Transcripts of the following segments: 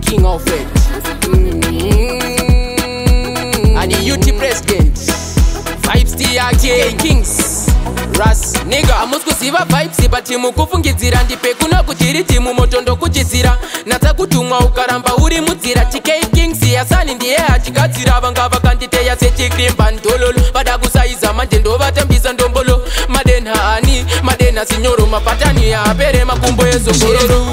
king of it. And the youth president vibes the kings Ras nigga amusikuziva vibes but mukufungidzira ndipe kuna kuchiri timu motondo kuchizira natsa kutumwa ukaramba uri mudzira TK Kings yasani ndiye achigadzira vanga vakanditeya sechikrimba ndololo vada kusaiza manje ndovatambisa ndombolo madena ani madena sinyoro mapatani apere makumbo ezongororo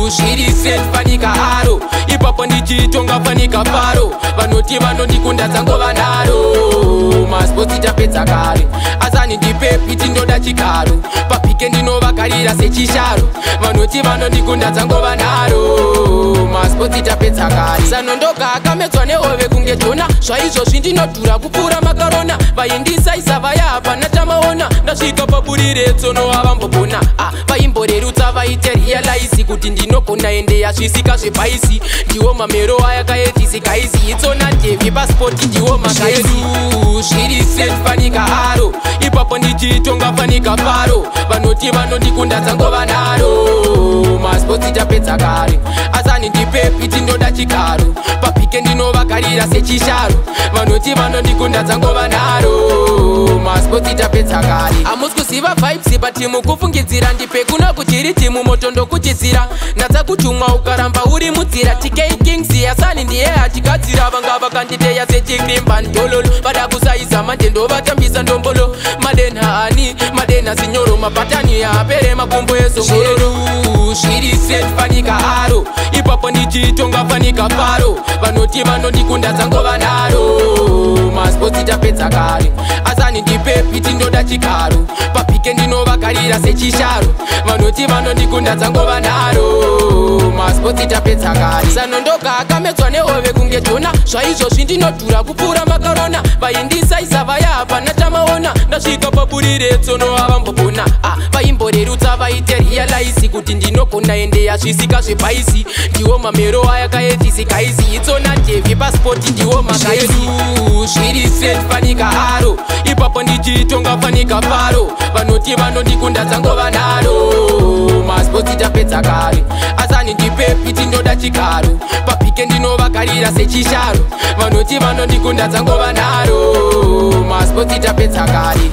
shiri set panika haro ipapo ndichitonga panika faro vanoti vanondikunda dzango vanaro masports itapedza kare asani ndipepi tindoda chikaro papike ndinovakarira sechisharo vanoti vanondikunda dzango vanaro masports itapedza kare sanondoka akamedzwa nehove kunge jona zvaizvozvi ndinodhura kupfuura makarona vaindisaisa vaya hapana tamaona ndasvika paburire tsono avambopona vaimborerutsa vaite realize kuti ndinogona ende yazvisika zvebhaisi ndiwo mamero ayakaetisikaisi itsona ndevi paspoti ndiwo makaedu zviri set panika haro ipapo ndichitonga panika faro vanoti vanondikunda dzango vanaro masports itapedza kare asani ndipepi tindoda chikaro papike ndinovakarira sechisharo vanoti vanondikunda dzango vanaro masports itapedza kare amusikuziva vibes but mukufungidzira ndipe kuna kuchiri timu motondo kuchizira natsa kutumwa ukaramba uri mudzira TK Kings yasani ndiye achigadzira vanga vakanditeya sechikrimba ndololo vada kusaiza manje ndovatambisa ndombolo madena ani madena sinyoro mapatani apere makumbo ezongororo shiri set panika haro ipapo ndichitonga panika faro vanoti vanondikunda dzango vanaro masports itapedza kare asani ndipepi tindoda chikaro papike ndinovakarira sechisharo vanoti vanondikunda dzango vanaro masports itapedza kare sanondoka akamedzwa nehove kunge jona zvaizvozvi ndinodhura kupfuura makarona vaindisaisa vaya hapana tamaona ndasvika paburire tsono avambopona vaimborerutsa vaite realize kuti ndinogona ende yazvisika zvebhaisi ndiwo mamero ayakaetisikaisi itsona ndevi paspoti ndiwo makaedu zviri set panika haro ipapo ndichitonga panika faro vanoti vanondikunda dzango vanaro masports itapedza kare asani ndipepi tindoda chikaro papike ndinovakarira sechisharo vanoti vanondikunda dzango vanaro masports itapedza kare